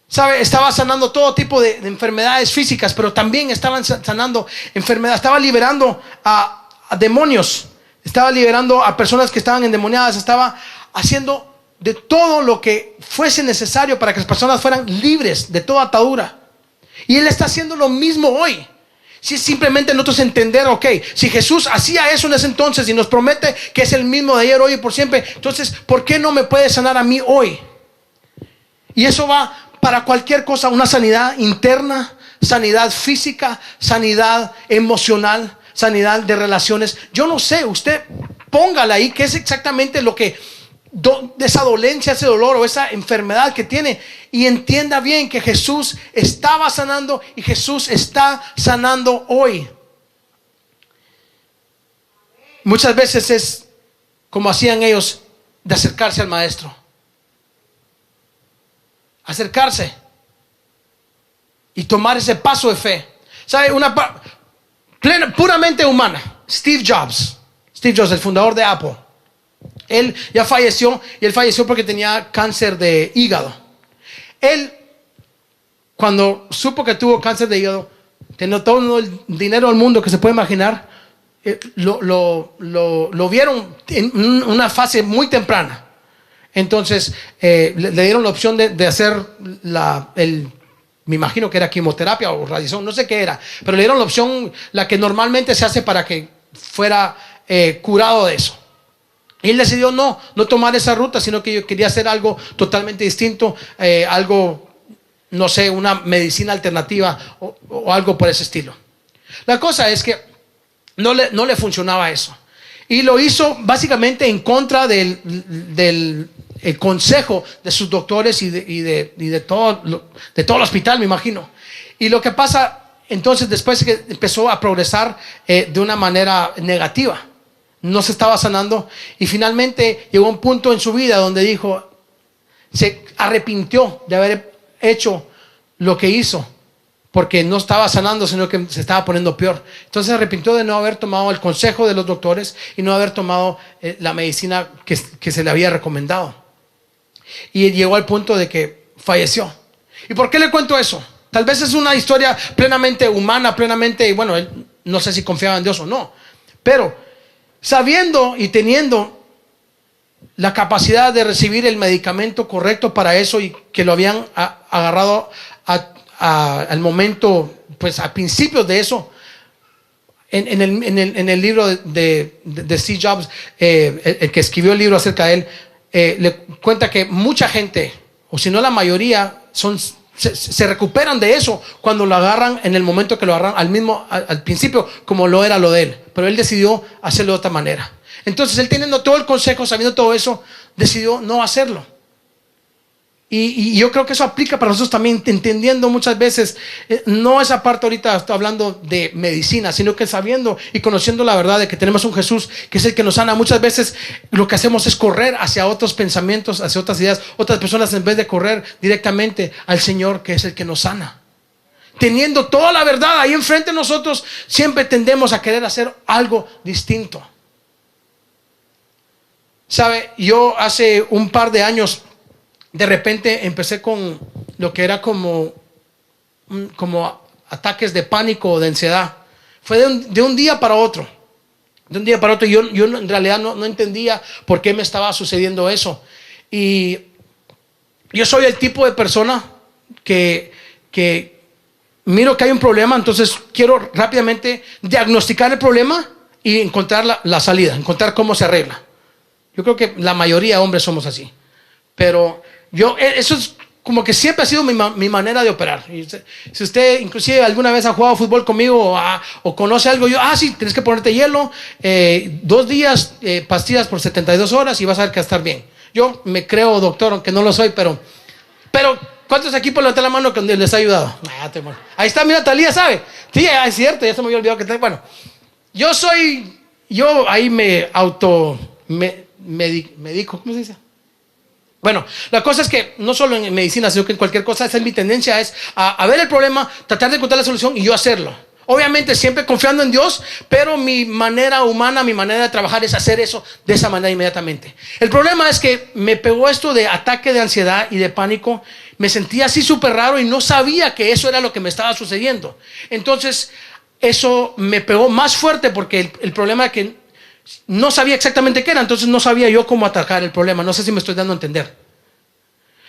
¿Sabe? Estaba sanando todo tipo de enfermedades físicas, pero también estaban sanando enfermedades. Estaba liberando a demonios. Estaba liberando a personas que estaban endemoniadas. Estaba haciendo de todo lo que fuese necesario para que las personas fueran libres de toda atadura. Y Él está haciendo lo mismo hoy. Si es simplemente nosotros entender, ok, si Jesús hacía eso en ese entonces y nos promete que es el mismo de ayer, hoy y por siempre, entonces, ¿por qué no me puede sanar a mí hoy? Y eso va para cualquier cosa, una sanidad interna, sanidad física, sanidad emocional, sanidad de relaciones. Yo no sé, usted póngala ahí, qué es exactamente lo que de esa dolencia, ese dolor o esa enfermedad que tiene, y entienda bien que Jesús estaba sanando y Jesús está sanando hoy. Muchas veces es como hacían ellos, de acercarse al maestro, acercarse y tomar ese paso de fe. ¿Sabe? Puramente humana. Steve Jobs, el fundador de Apple. Él ya falleció, y él falleció porque tenía cáncer de hígado. Él, cuando supo que tuvo cáncer de hígado, tenía todo el dinero del mundo que se puede imaginar. Lo vieron en una fase muy temprana. Entonces le dieron la opción de hacer me imagino que era quimioterapia o radiación, no sé qué era, pero le dieron la opción, la que normalmente se hace para que fuera curado de eso. Y él decidió no tomar esa ruta, sino que yo quería hacer algo totalmente distinto, algo, no sé, una medicina alternativa o algo por ese estilo. La cosa es que no le funcionaba eso. Y lo hizo básicamente en contra del el consejo de sus doctores y de todo el hospital, me imagino. Y lo que pasa entonces, después es que empezó a progresar de una manera negativa. No se estaba sanando, y finalmente llegó a un punto en su vida donde dijo, se arrepintió de haber hecho lo que hizo, porque no estaba sanando, sino que se estaba poniendo peor. Entonces se arrepintió de no haber tomado el consejo de los doctores y no haber tomado la medicina que se le había recomendado. Y llegó al punto de que falleció. ¿Y por qué le cuento eso? Tal vez es una historia plenamente humana, bueno, él no sé si confiaba en Dios o no, pero sabiendo y teniendo la capacidad de recibir el medicamento correcto para eso, y que lo habían agarrado al momento, pues a principios de eso, en el libro de Steve Jobs, el que escribió el libro acerca de él, le cuenta que mucha gente, o si no la mayoría, se recuperan de eso cuando lo agarran en el momento que lo agarran al principio, como lo era lo de él. Pero él decidió hacerlo de otra manera. Entonces él, teniendo todo el consejo, sabiendo todo eso, decidió no hacerlo. Y yo creo que eso aplica para nosotros también, entendiendo muchas veces, no esa parte ahorita estoy hablando de medicina, sino que sabiendo y conociendo la verdad de que tenemos un Jesús que es el que nos sana. Muchas veces lo que hacemos es correr hacia otros pensamientos, hacia otras ideas, otras personas, en vez de correr directamente al Señor, que es el que nos sana. Teniendo toda la verdad ahí enfrente de nosotros, siempre tendemos a querer hacer algo distinto. ¿Sabe? Yo hace un par de años, de repente empecé con lo que era como ataques de pánico o de ansiedad. Fue de un día para otro. De un día para otro. Yo en realidad no entendía por qué me estaba sucediendo eso. Y yo soy el tipo de persona que miro que hay un problema, entonces quiero rápidamente diagnosticar el problema y encontrar la salida, encontrar cómo se arregla. Yo creo que la mayoría de hombres somos así. Pero eso es como que siempre ha sido mi manera de operar. Y si usted inclusive alguna vez ha jugado fútbol conmigo o conoce algo, sí, tienes que ponerte hielo, 2 días, pastillas por 72 horas y vas a ver que va a estar bien. Yo me creo doctor, aunque no lo soy, pero ¿cuántos aquí por levantar la mano que les ha ayudado? Ahí está, mira, Talía sabe. Sí, es cierto, ya se me había olvidado que bueno, yo ahí me medico, ¿cómo se dice? Bueno, la cosa es que no solo en medicina, sino que en cualquier cosa, esa es mi tendencia, es a ver el problema, tratar de encontrar la solución y yo hacerlo. Obviamente siempre confiando en Dios, pero mi manera humana, mi manera de trabajar es hacer eso de esa manera inmediatamente. El problema es que me pegó esto de ataque de ansiedad y de pánico. Me sentía así súper raro y no sabía que eso era lo que me estaba sucediendo. Entonces, eso me pegó más fuerte porque el problema es que no sabía exactamente qué era, entonces no sabía yo cómo atacar el problema. No sé si me estoy dando a entender.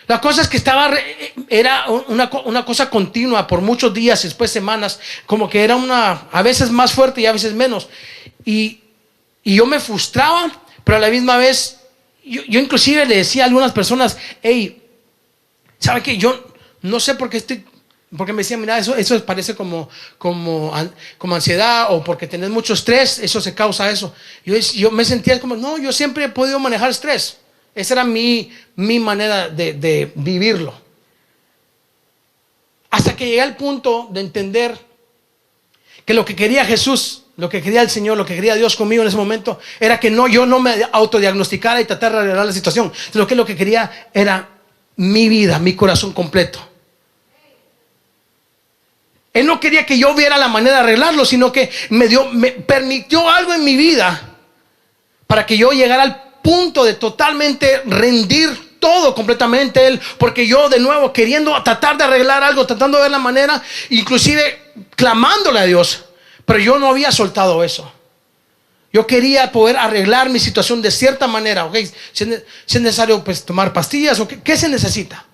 La cosa es que era una cosa continua por muchos días, después semanas, como que era a veces más fuerte y a veces menos. Y yo me frustraba, pero a la misma vez, yo inclusive le decía a algunas personas, hey, ¿sabe qué? Yo no sé por qué porque me decían, mira, eso parece como ansiedad, o porque tenés mucho estrés, eso se causa eso. Yo me sentía como, no, yo siempre he podido manejar estrés. Esa era mi manera de vivirlo. Hasta que llegué al punto de entender que lo que quería Jesús, lo que quería el Señor, lo que quería Dios conmigo en ese momento, era que yo no me autodiagnosticara y tratar de arreglar la situación, sino que lo que quería era mi vida, mi corazón completo. Él no quería que yo viera la manera de arreglarlo, sino que me permitió algo en mi vida para que yo llegara al punto de totalmente rendir todo completamente a Él, porque yo de nuevo queriendo tratar de arreglar algo, tratando de ver la manera, inclusive clamándole a Dios, pero yo no había soltado eso. Yo quería poder arreglar mi situación de cierta manera. Okay, si es necesario pues tomar pastillas o qué se necesita.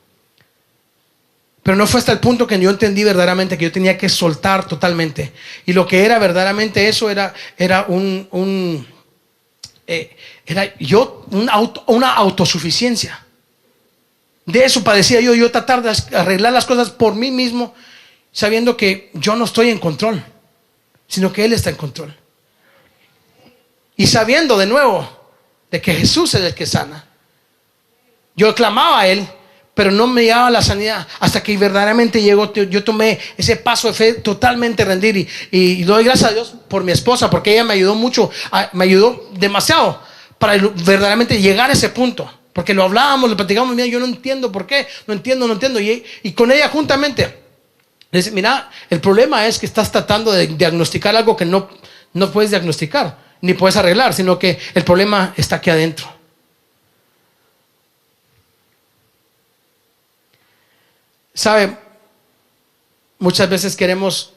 Pero no fue hasta el punto que yo entendí verdaderamente que yo tenía que soltar totalmente. Y lo que era verdaderamente eso era una autosuficiencia. De eso padecía yo tratar de arreglar las cosas por mí mismo, sabiendo que yo no estoy en control, sino que Él está en control. Y sabiendo de nuevo de que Jesús es el que sana. Yo clamaba a Él, pero no me llegaba la sanidad hasta que verdaderamente llegó. Yo tomé ese paso de fe, totalmente rendir, y doy gracias a Dios por mi esposa, porque ella me ayudó mucho, me ayudó demasiado para verdaderamente llegar a ese punto, porque lo hablábamos, lo platicábamos. Mira, yo no entiendo por qué, no entiendo, y con ella juntamente le dice, mira, el problema es que estás tratando de diagnosticar algo que no puedes diagnosticar ni puedes arreglar, sino que el problema está aquí adentro. ¿Sabe? Muchas veces queremos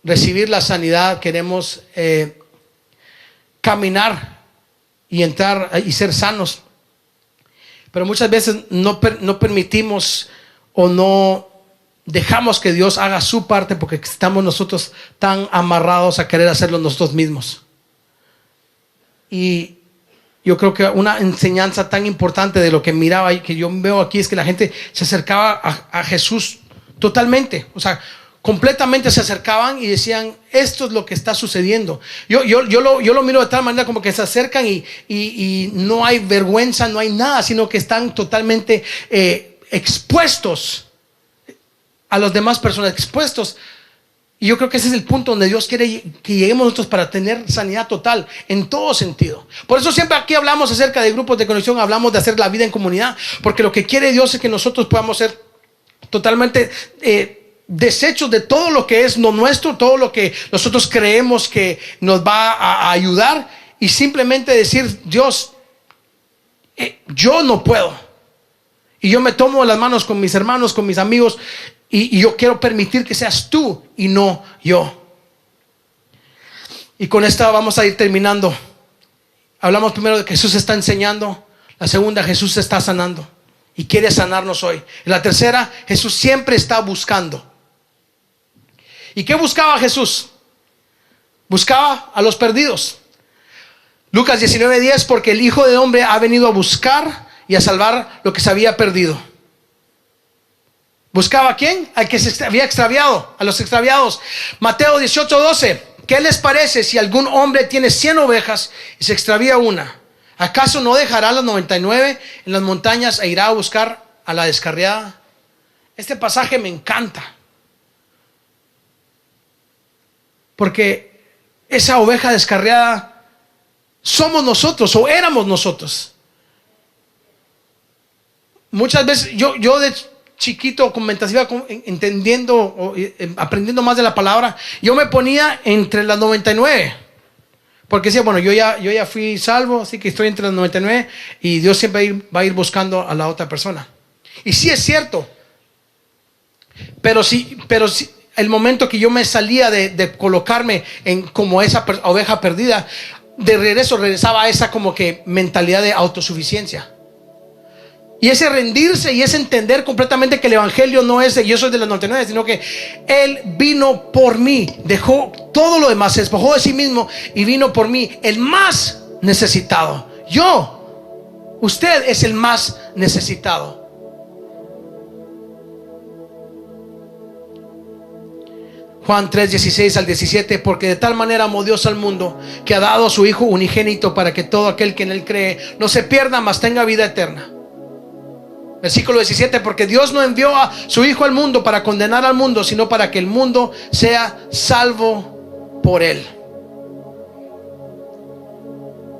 recibir la sanidad, queremos caminar y entrar y ser sanos, pero muchas veces no permitimos o no dejamos que Dios haga su parte porque estamos nosotros tan amarrados a querer hacerlo nosotros mismos. Y yo creo que una enseñanza tan importante de lo que miraba y que yo veo aquí es que la gente se acercaba a Jesús totalmente, o sea, completamente se acercaban y decían: esto es lo que está sucediendo. Yo lo miro de tal manera como que se acercan y no hay vergüenza, no hay nada, sino que están totalmente expuestos a las demás personas, expuestos. Y yo creo que ese es el punto donde Dios quiere que lleguemos nosotros para tener sanidad total en todo sentido. Por eso siempre aquí hablamos acerca de grupos de conexión, hablamos de hacer la vida en comunidad, porque lo que quiere Dios es que nosotros podamos ser totalmente deshechos de todo lo que es no nuestro, todo lo que nosotros creemos que nos va a ayudar, y simplemente decir: Dios, yo no puedo, y yo me tomo las manos con mis hermanos, con mis amigos, y yo quiero permitir que seas tú y no yo. Y con esta vamos a ir terminando. Hablamos primero de que Jesús está enseñando. La segunda, Jesús está sanando y quiere sanarnos hoy. Y la tercera, Jesús siempre está buscando. ¿Y qué buscaba Jesús? Buscaba a los perdidos. Lucas 19:10: porque el Hijo del Hombre ha venido a buscar y a salvar lo que se había perdido. ¿Buscaba a quién? Al que se había extraviado, a los extraviados. Mateo 18:12: ¿qué les parece si algún hombre tiene 100 ovejas y se extravía una? ¿Acaso no dejará las 99 en las montañas e irá a buscar a la descarriada? Este pasaje me encanta, porque esa oveja descarriada somos nosotros, o éramos nosotros. Muchas veces yo de chiquito, con mentalidad, entendiendo, aprendiendo más de la palabra, yo me ponía entre las 99, porque decía: bueno, yo ya fui salvo, así que estoy entre las 99, y Dios siempre va a ir buscando a la otra persona. Y sí es cierto, pero sí, el momento que yo me salía de colocarme como esa oveja perdida, de regreso regresaba a esa como que mentalidad de autosuficiencia. Y ese rendirse y ese entender completamente que el evangelio no es de yo soy de las 99, sino que Él vino por mí, dejó todo lo demás, se despojó de sí mismo y vino por mí, el más necesitado. Usted es el más necesitado. Juan 3:16-17: porque de tal manera amó Dios al mundo, que ha dado a su Hijo unigénito, para que todo aquel que en Él cree no se pierda, mas tenga vida eterna. Versículo 17: porque Dios no envió a su Hijo al mundo para condenar al mundo, sino para que el mundo sea salvo por Él.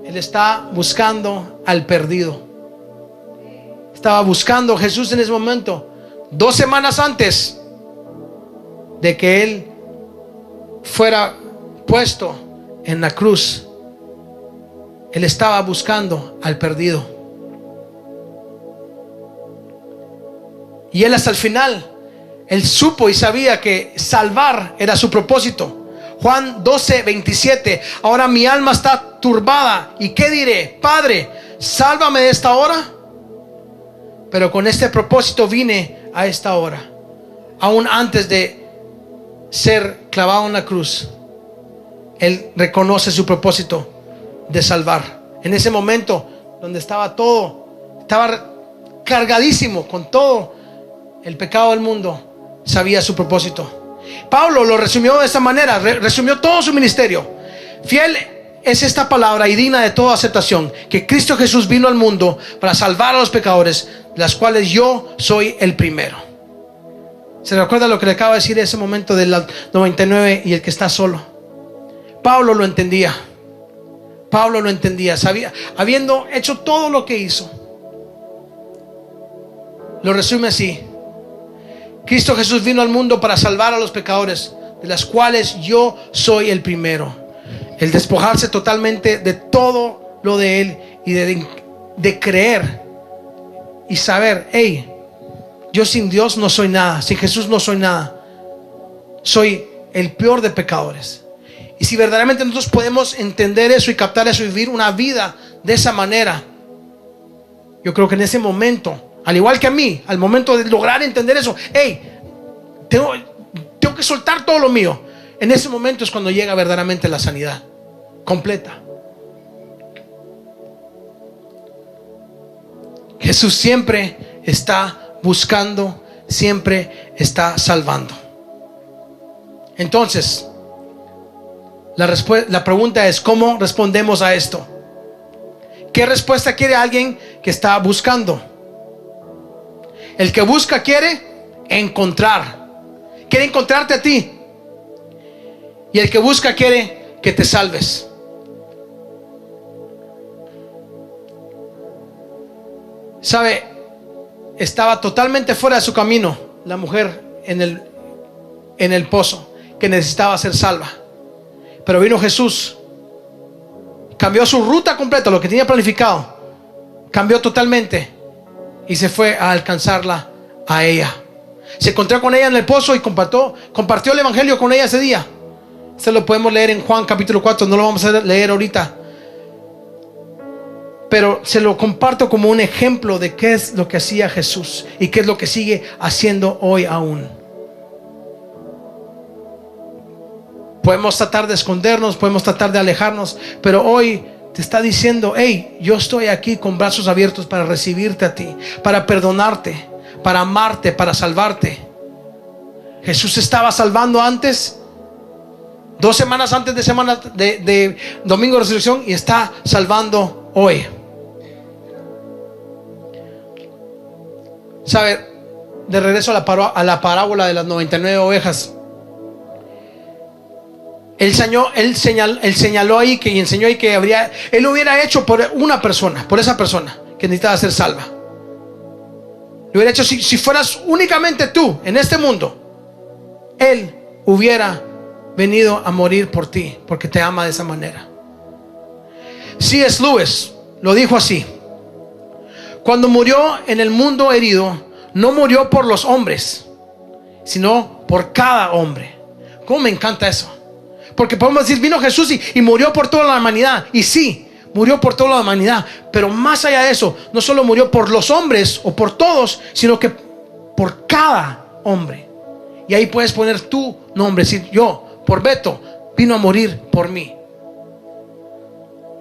Él está buscando al perdido. Estaba buscando Jesús en ese momento, 2 semanas antes de que Él fuera puesto en la cruz. Él estaba buscando al perdido. Y Él hasta el final, Él supo y sabía que salvar era su propósito. Juan 12:27: ahora mi alma está turbada, ¿y qué diré? Padre, sálvame de esta hora. Pero con este propósito vine a esta hora. Aún antes de ser clavado en la cruz, Él reconoce su propósito de salvar. En ese momento donde estaba cargadísimo con todo el pecado del mundo, sabía su propósito. Pablo lo resumió de esta manera, resumió todo su ministerio: fiel es esta palabra y digna de toda aceptación, que Cristo Jesús vino al mundo para salvar a los pecadores, de las cuales yo soy el primero. ¿Se recuerda lo que le acabo de decir en ese momento de las 99 y el que está solo? Pablo lo entendía. Sabía, habiendo hecho todo lo que hizo, lo resume así: Cristo Jesús vino al mundo para salvar a los pecadores, de las cuales yo soy el primero. El despojarse totalmente de todo lo de Él y de creer y saber: hey, yo sin Dios no soy nada, sin Jesús no soy nada, soy el peor de pecadores. Y si verdaderamente nosotros podemos entender eso y captar eso y vivir una vida de esa manera, yo creo que en ese momento, al igual que a mí, al momento de lograr entender eso, hey, tengo que soltar todo lo mío. En ese momento es cuando llega verdaderamente la sanidad completa. Jesús siempre está buscando, siempre está salvando. Entonces, la pregunta es: ¿cómo respondemos a esto? ¿Qué respuesta quiere alguien que está buscando? El que busca quiere encontrar. Quiere encontrarte a ti. Y el que busca quiere que te salves. ¿Sabe? Estaba totalmente fuera de su camino la mujer en el pozo, que necesitaba ser salva. Pero vino Jesús, cambió su ruta completa, lo que tenía planificado, cambió totalmente y se fue a alcanzarla a ella. Se encontró con ella en el pozo y compartió el evangelio con ella ese día. Esto lo podemos leer en Juan capítulo 4, no lo vamos a leer ahorita, pero se lo comparto como un ejemplo de qué es lo que hacía Jesús y qué es lo que sigue haciendo hoy aún. Podemos tratar de escondernos, podemos tratar de alejarnos, pero hoy te está diciendo: hey, yo estoy aquí con brazos abiertos para recibirte a ti, para perdonarte, para amarte, para salvarte. Jesús estaba salvando antes, 2 semanas antes de Domingo de Resurrección, y está salvando hoy. ¿Sabe? De regreso a la parábola de las 99 ovejas. Él señaló ahí y enseñó ahí que él lo hubiera hecho por una persona, por esa persona que necesitaba ser salva. Lo hubiera hecho si fueras únicamente tú en este mundo. Él hubiera venido a morir por ti, porque te ama de esa manera. C.S. Lewis lo dijo así: cuando murió en el mundo herido, no murió por los hombres, sino por cada hombre. ¿Cómo me encanta eso? Porque podemos decir: vino Jesús y murió por toda la humanidad. Y sí, murió por toda la humanidad, pero más allá de eso, no solo murió por los hombres o por todos, sino que por cada hombre. Y ahí puedes poner tu nombre, decir: yo, por Beto, vino a morir por mí.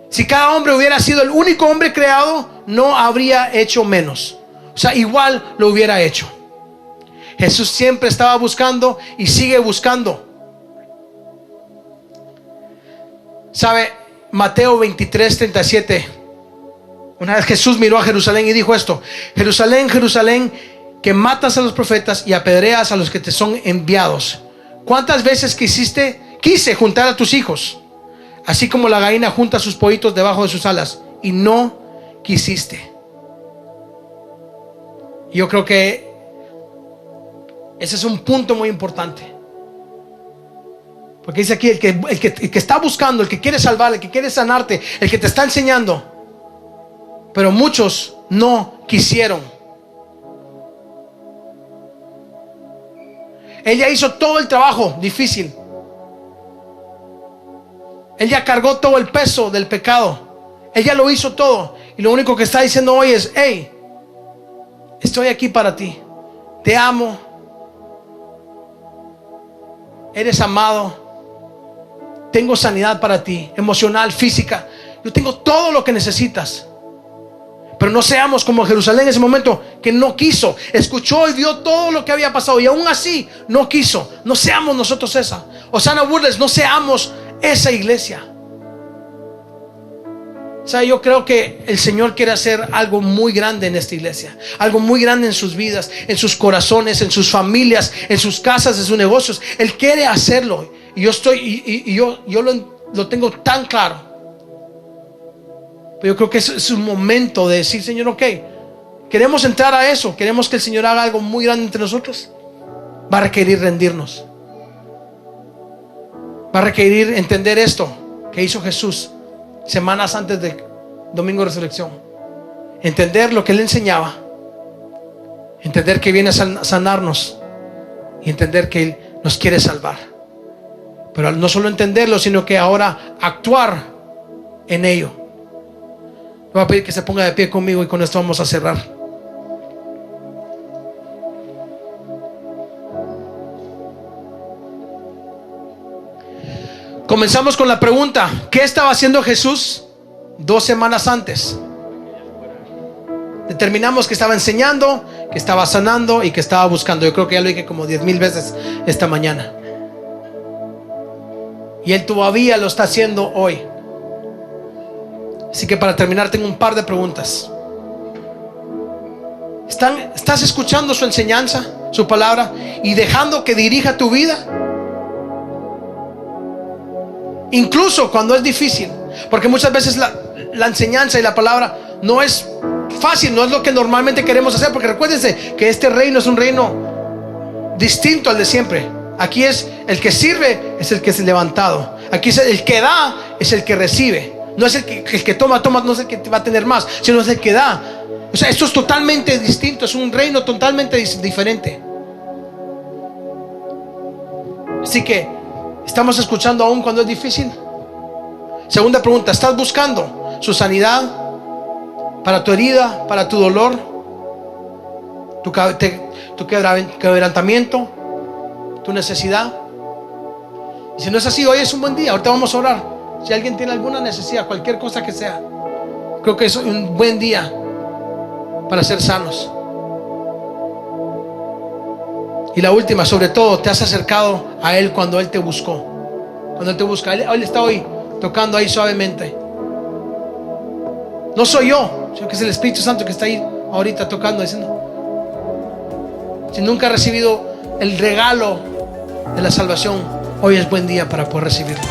Si cada hombre hubiera sido el único hombre creado, no habría hecho menos. O sea, igual lo hubiera hecho. Jesús siempre estaba buscando y sigue buscando. ¿Sabe? Mateo 23:37. Una vez Jesús miró a Jerusalén y dijo esto: Jerusalén, Jerusalén, que matas a los profetas y apedreas a los que te son enviados. ¿Cuántas veces quise juntar a tus hijos, así como la gallina junta sus pollitos debajo de sus alas, y no quisiste? Yo creo que ese es un punto muy importante, porque dice aquí: el que está buscando, el que quiere salvar, el que quiere sanarte, el que te está enseñando. Pero muchos no quisieron. Él ya hizo todo el trabajo difícil. Él ya cargó todo el peso del pecado. Él ya lo hizo todo. Y lo único que está diciendo hoy es: hey, estoy aquí para ti. Te amo. Eres amado. Tengo sanidad para ti, emocional, física. Yo tengo todo lo que necesitas. Pero no seamos como Jerusalén en ese momento, que no quiso. Escuchó y vio todo lo que había pasado y aún así no quiso. No seamos nosotros esa. Osana Burles, no seamos esa iglesia. O sea, yo creo que el Señor quiere hacer algo muy grande en esta iglesia, algo muy grande en sus vidas, en sus corazones, en sus familias, en sus casas, en sus negocios. Él quiere hacerlo. Y yo lo tengo tan claro. Pero yo creo que es un momento de decir: Señor, ok, queremos entrar a eso. Queremos que el Señor haga algo muy grande entre nosotros. Va a requerir rendirnos. Va a requerir entender esto que hizo Jesús semanas antes de Domingo de Resurrección. Entender lo que Él enseñaba. Entender que viene a sanarnos. Y entender que Él nos quiere salvar. Pero no solo entenderlo, sino que ahora actuar en ello. Voy a pedir que se ponga de pie conmigo y con esto vamos a cerrar. Comenzamos con la pregunta: ¿qué estaba haciendo Jesús 2 semanas antes? Determinamos que estaba enseñando, que estaba sanando y que estaba buscando. Yo creo que ya lo dije como 10,000 veces esta mañana. Y Él todavía lo está haciendo hoy. Así que para terminar tengo un par de preguntas. ¿Estás escuchando su enseñanza, su palabra, y dejando que dirija tu vida? Incluso cuando es difícil, porque muchas veces la enseñanza y la palabra no es fácil, no es lo que normalmente queremos hacer, porque recuérdense que este reino es un reino distinto al de siempre. Aquí es el que sirve, es el que es levantado. Aquí es el que da, es el que recibe. No es el que toma, no es el que va a tener más, sino es el que da. O sea, esto es totalmente distinto, es un reino totalmente diferente. Así que, ¿estamos escuchando aún cuando es difícil? Segunda pregunta: ¿estás buscando su sanidad para tu herida, para tu dolor, tu quebrantamiento, tu necesidad? Y si no es así, hoy es un buen día. Ahorita vamos a orar. Si alguien tiene alguna necesidad, cualquier cosa que sea, creo que es un buen día para ser sanos. Y la última, sobre todo, ¿te has acercado a Él cuando Él te buscó? Cuando Él te busca, Él está hoy tocando ahí suavemente. No soy yo, sino que es el Espíritu Santo que está ahí ahorita tocando, diciendo: si nunca has recibido el regalo de la salvación, hoy es buen día para poder recibirlo.